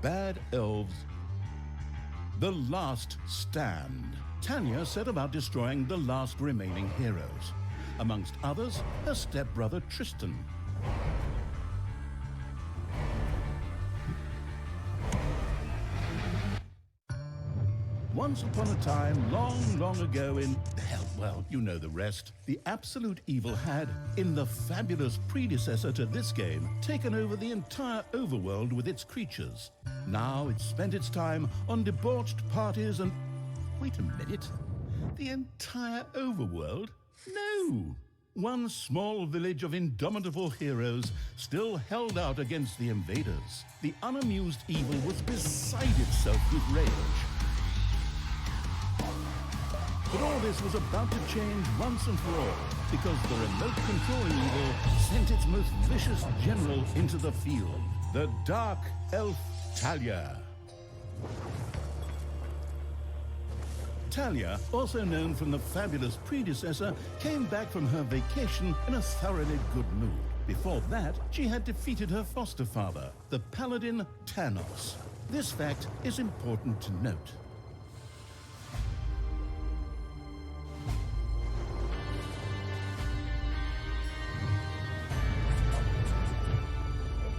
bad elves. The Last Stand. Talia set about destroying the last remaining heroes. Amongst others, her stepbrother Tristan. Once upon a time, long, long ago in, hell, well, you know the rest, the absolute evil had, in the fabulous predecessor to this game, taken over the entire overworld with its creatures. Now it spent its time on debauched parties and... Wait a minute. The entire overworld? No! One small village of indomitable heroes still held out against the invaders. The unamused evil was beside itself with rage. But all this was about to change once and for all, because the remote controlling evil sent its most vicious general into the field, the dark elf Talia. Talia, also known from the fabulous predecessor, came back from her vacation in a thoroughly good mood. Before that, she had defeated her foster father, the paladin Thanos. This fact is important to note.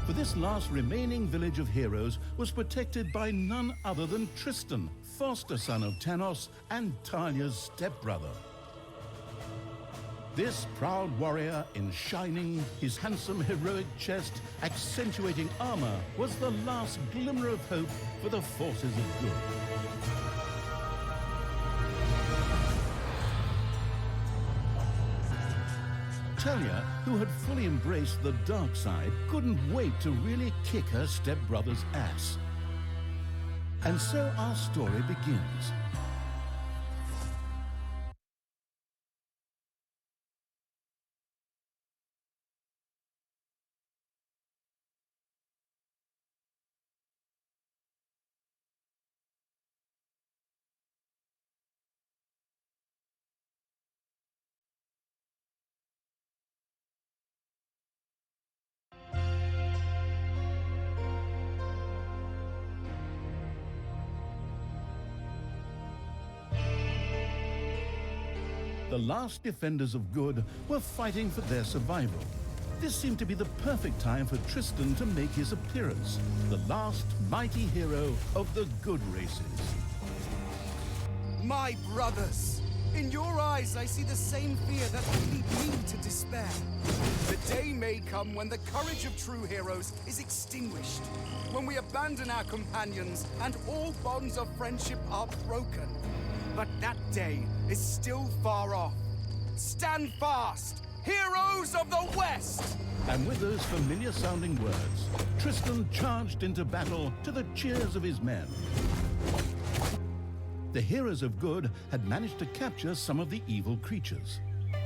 For this last remaining village of heroes was protected by none other than Tristan, foster son of Thanos and Talia's stepbrother. This proud warrior in shining, his handsome heroic chest accentuating armor, was the last glimmer of hope for the forces of good. Talia, who had fully embraced the dark side, couldn't wait to really kick her stepbrother's ass. And so our story begins. The last defenders of good were fighting for their survival. This seemed to be the perfect time for Tristan to make his appearance, the last mighty hero of the good races. My brothers! In your eyes, I see the same fear that will lead me to despair. The day may come when the courage of true heroes is extinguished, when we abandon our companions and all bonds of friendship are broken. But that day is still far off. Stand fast, heroes of the West! And with those familiar-sounding words, Tristan charged into battle to the cheers of his men. The heroes of good had managed to capture some of the evil creatures.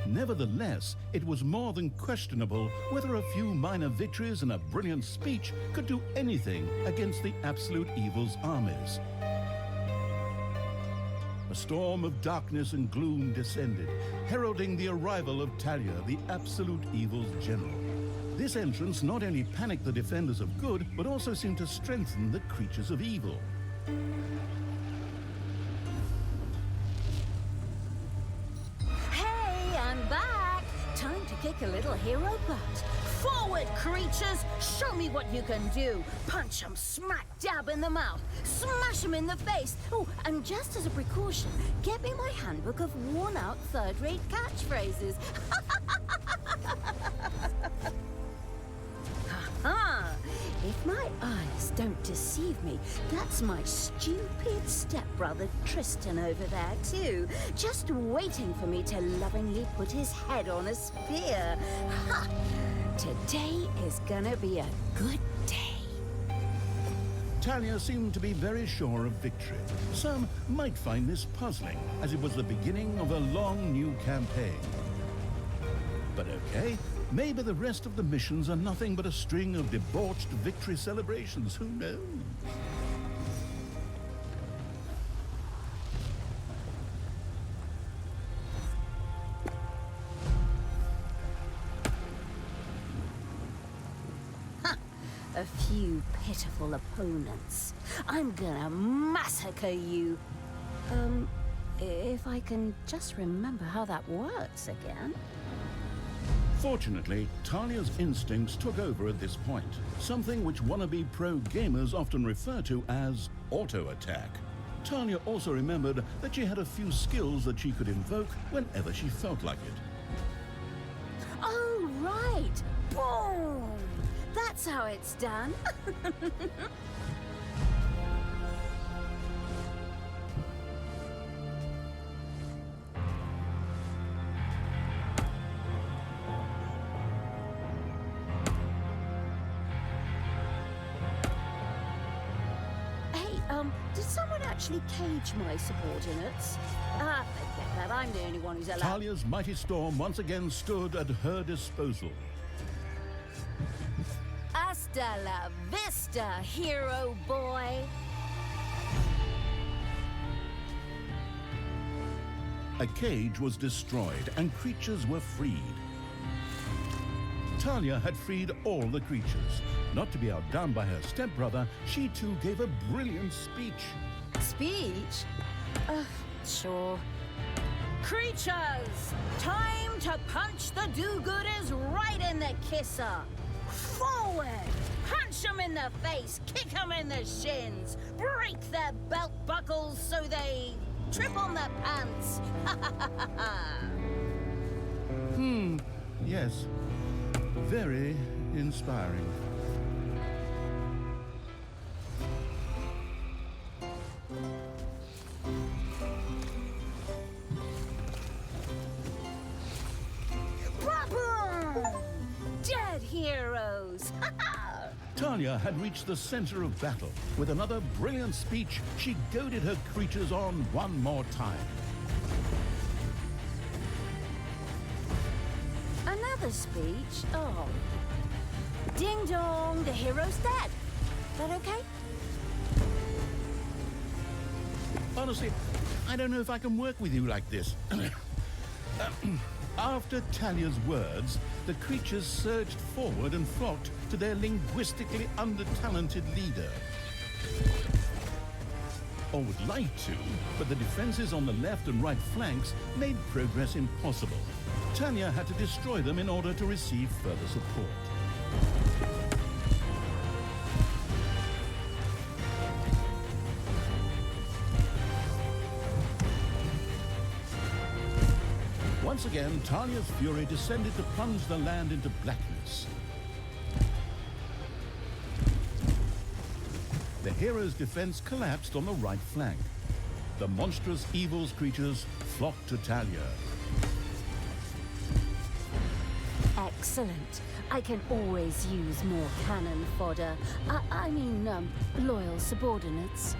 Nevertheless, it was more than questionable whether a few minor victories and a brilliant speech could do anything against the absolute evil's armies. A storm of darkness and gloom descended, heralding the arrival of Talia, the absolute evil's general. This entrance not only panicked the defenders of good, but also seemed to strengthen the creatures of evil. Hey, I'm back! Time to kick a little hero butt. Forward, creatures! Show me what you can do! Punch them smack dab in the mouth! Smash them in the face! Oh, and just as a precaution, get me my handbook of worn-out third-rate catchphrases. Ha-ha! If my eyes don't deceive me, that's my stupid stepbrother Tristan over there too, just waiting for me to lovingly put his head on a spear. Ha! Today is gonna be a good day. Talia seemed to be very sure of victory. Some might find this puzzling, as it was the beginning of a long new campaign. But okay, maybe the rest of the missions are nothing but a string of debauched victory celebrations, who knows? a few pitiful opponents. I'm gonna massacre you. If I can just remember how that works again. Fortunately, Talia's instincts took over at this point, something which wannabe pro gamers often refer to as auto-attack. Talia also remembered that she had a few skills that she could invoke whenever she felt like it. Oh, right! Boom! That's how it's done. Did someone actually cage my subordinates? Ah, forget that. I'm the only one who's allowed. Talia's mighty storm once again stood at her disposal. Hasta la vista, hero boy. A cage was destroyed and creatures were freed. Talia had freed all the creatures. Not to be outdone by her stepbrother, she too gave a brilliant speech. Speech? Sure. Creatures! Time to punch the do-gooders right in the kisser! Forward! Punch them in the face, kick them in the shins, break their belt buckles so they trip on their pants! Yes. Very inspiring. Dead heroes! Talia had reached the center of battle. With another brilliant speech, she goaded her creatures on one more time. Another speech? Oh. Ding dong, the hero's dead. That okay? Honestly, I don't know if I can work with you like this. After Talia's words, the creatures surged forward and flocked to their linguistically under-talented leader. Or would like to, but the defenses on the left and right flanks made progress impossible. Talia had to destroy them in order to receive further support. Once again, Talia's fury descended to plunge the land into blackness. The hero's defense collapsed on the right flank. The monstrous evil's creatures flocked to Talia. Excellent. I can always use more cannon fodder. I mean, loyal subordinates.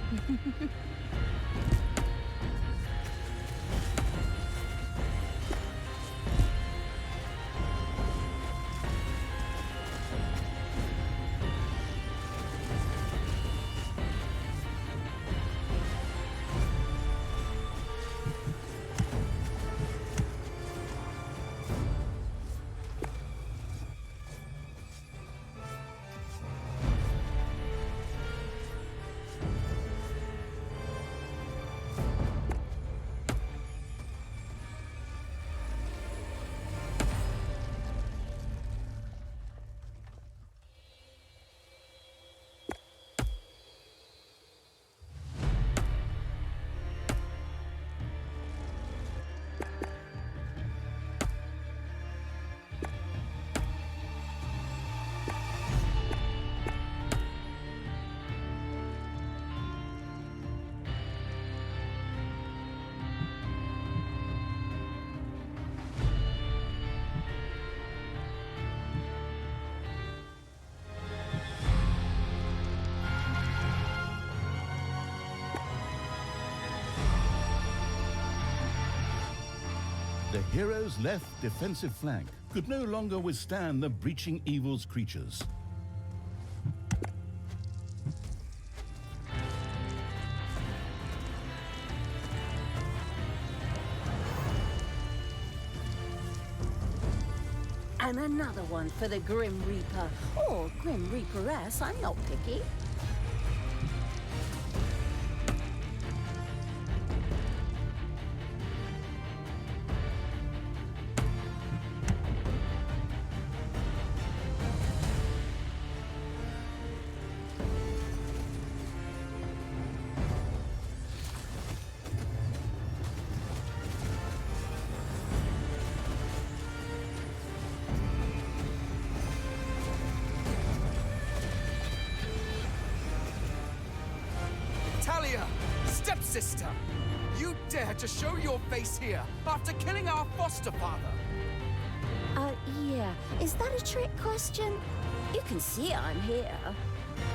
The hero's left defensive flank could no longer withstand the breaching evil's creatures. And another one for the Grim Reaper. Or Grim Reaperess, I'm not picky. Talia, stepsister! You dare to show your face here after killing our foster father? Yeah. Is that a trick question? You can see I'm here.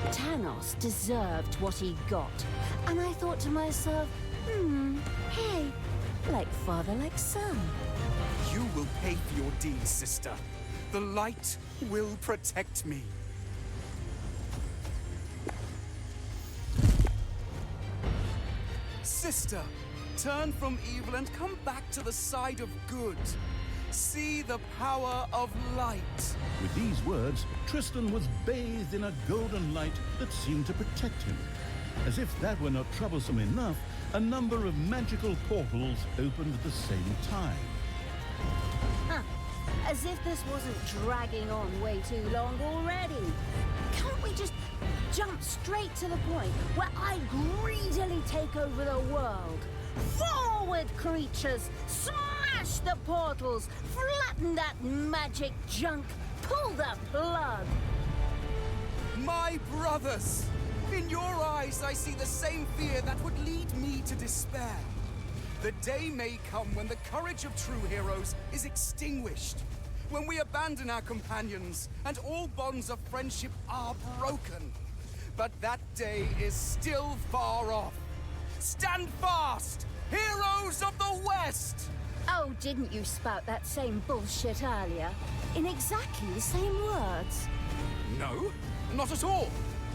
Thanos deserved what he got. And I thought to myself, hey, like father, like son. You will pay for your deeds, sister. The light will protect me. Sister, turn from evil and come back to the side of good. See the power of light. With these words, Tristan was bathed in a golden light that seemed to protect him. As if that were not troublesome enough, a number of magical portals opened at the same time. As if this wasn't dragging on way too long already. Can't we just jump straight to the point where I greedily take over the world? Forward, creatures! Smash the portals! Flatten that magic junk! Pull the plug! My brothers! In your eyes, I see the same fear that would lead me to despair. The day may come when the courage of true heroes is extinguished, when we abandon our companions and all bonds of friendship are broken. But that day is still far off. Stand fast, heroes of the West! Oh, didn't you spout that same bullshit earlier? In exactly the same words? No, not at all.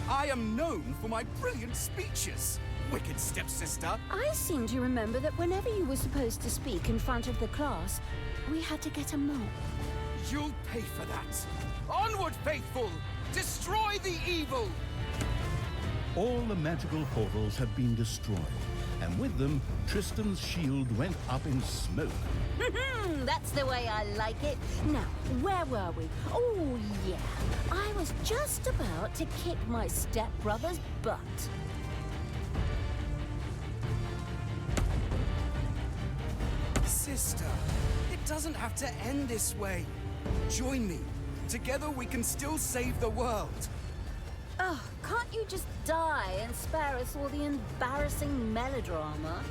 I am known for my brilliant speeches, wicked stepsister. I seem to remember that whenever you were supposed to speak in front of the class, we had to get a mop. You'll pay for that. Onward, faithful! Destroy the evil! All the magical portals had been destroyed, and with them, Tristan's shield went up in smoke. That's the way I like it. Now, where were we? Oh, yeah. I was just about to kick my stepbrother's butt. Sister, it doesn't have to end this way. Join me. Together we can still save the world. Oh, can't you just die and spare us all the embarrassing melodrama?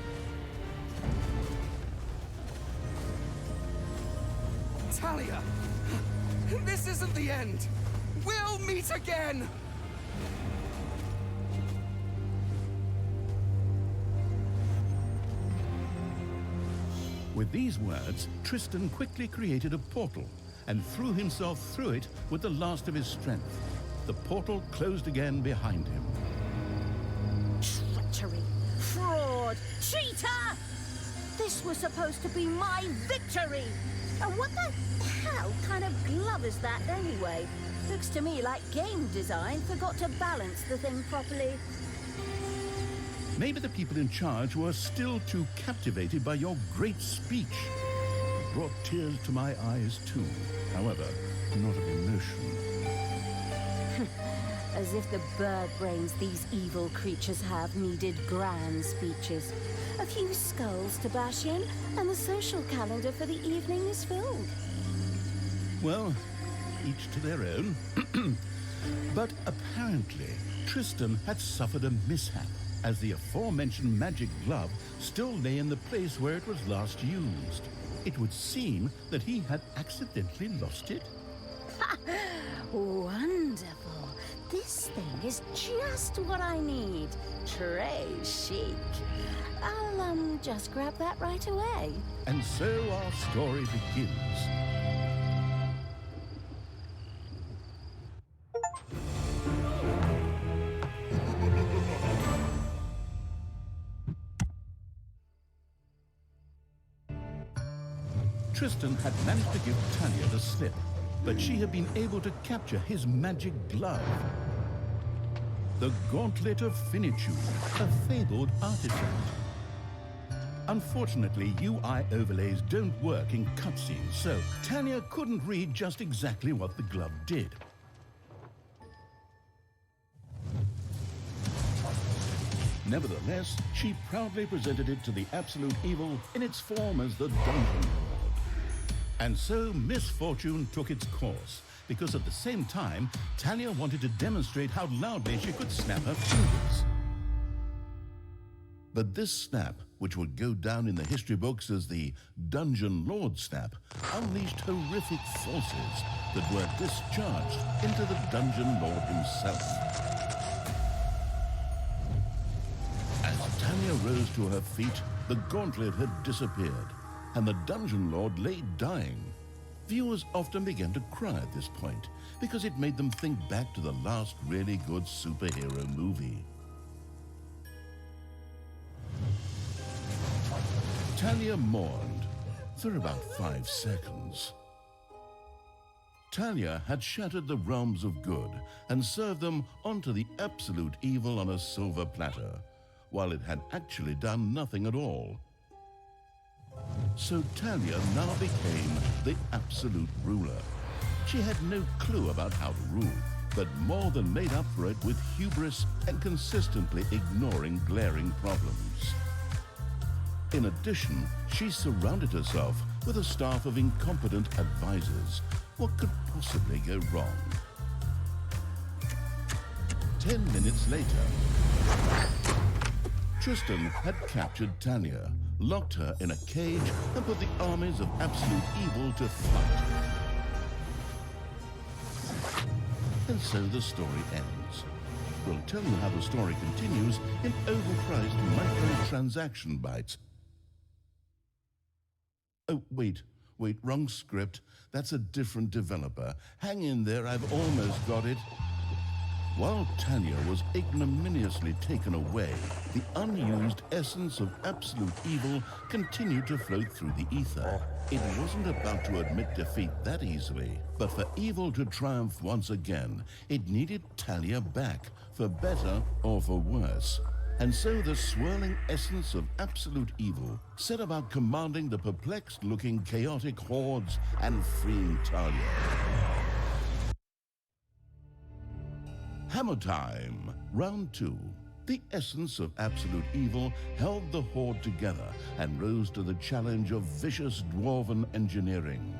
Talia, this isn't the end. We'll meet again! With these words, Tristan quickly created a portal and threw himself through it with the last of his strength. The portal closed again behind him. Treachery! Fraud! Cheater! This was supposed to be my victory! And what the hell kind of glove is that anyway? Looks to me like game design forgot to balance the thing properly. Maybe the people in charge were still too captivated by your great speech. It brought tears to my eyes too, however, not of emotion. As if the bird brains these evil creatures have needed grand speeches. A few skulls to bash in, and the social calendar for the evening is filled. Well, each to their own. But apparently, Tristan had suffered a mishap, as the aforementioned magic glove still lay in the place where it was last used. It would seem that he had accidentally lost it. Wonderful. This thing is just what I need. Très chic. I'll, just grab that right away. And so our story begins. Tristan had managed to give Talia the slip, but she had been able to capture his magic glove. The Gauntlet of Finitude, a fabled artifact. Unfortunately, UI overlays don't work in cutscenes, so Tanya couldn't read just exactly what the glove did. Nevertheless, she proudly presented it to the Absolute Evil in its form as the Dungeon Lord. And so misfortune took its course, because at the same time, Talia wanted to demonstrate how loudly she could snap her fingers. But this snap, which would go down in the history books as the Dungeon Lord snap, unleashed horrific forces that were discharged into the Dungeon Lord himself. As Tanya rose to her feet, the gauntlet had disappeared, and the Dungeon Lord lay dying. Viewers often began to cry at this point, because it made them think back to the last really good superhero movie. Talia mourned for about 5 seconds. Talia had shattered the realms of good and served them onto the Absolute Evil on a silver platter, while it had actually done nothing at all. So Talia now became the absolute ruler. She had no clue about how to rule, but more than made up for it with hubris and consistently ignoring glaring problems. In addition, she surrounded herself with a staff of incompetent advisors. What could possibly go wrong? 10 minutes later, Tristan had captured Tanya, locked her in a cage, and put the armies of Absolute Evil to flight. And so the story ends. We'll tell you how the story continues in overpriced microtransaction bites. Oh, wait, wrong script. That's a different developer. Hang in there, I've almost got it. While Tanya was ignominiously taken away, the unused essence of Absolute Evil continued to float through the ether. It wasn't about to admit defeat that easily, but for evil to triumph once again, it needed Talia back, for better or for worse. And so the swirling essence of Absolute Evil set about commanding the perplexed-looking chaotic hordes and freeing Talia. Hammer time, round 2. The essence of Absolute Evil held the horde together and rose to the challenge of vicious dwarven engineering.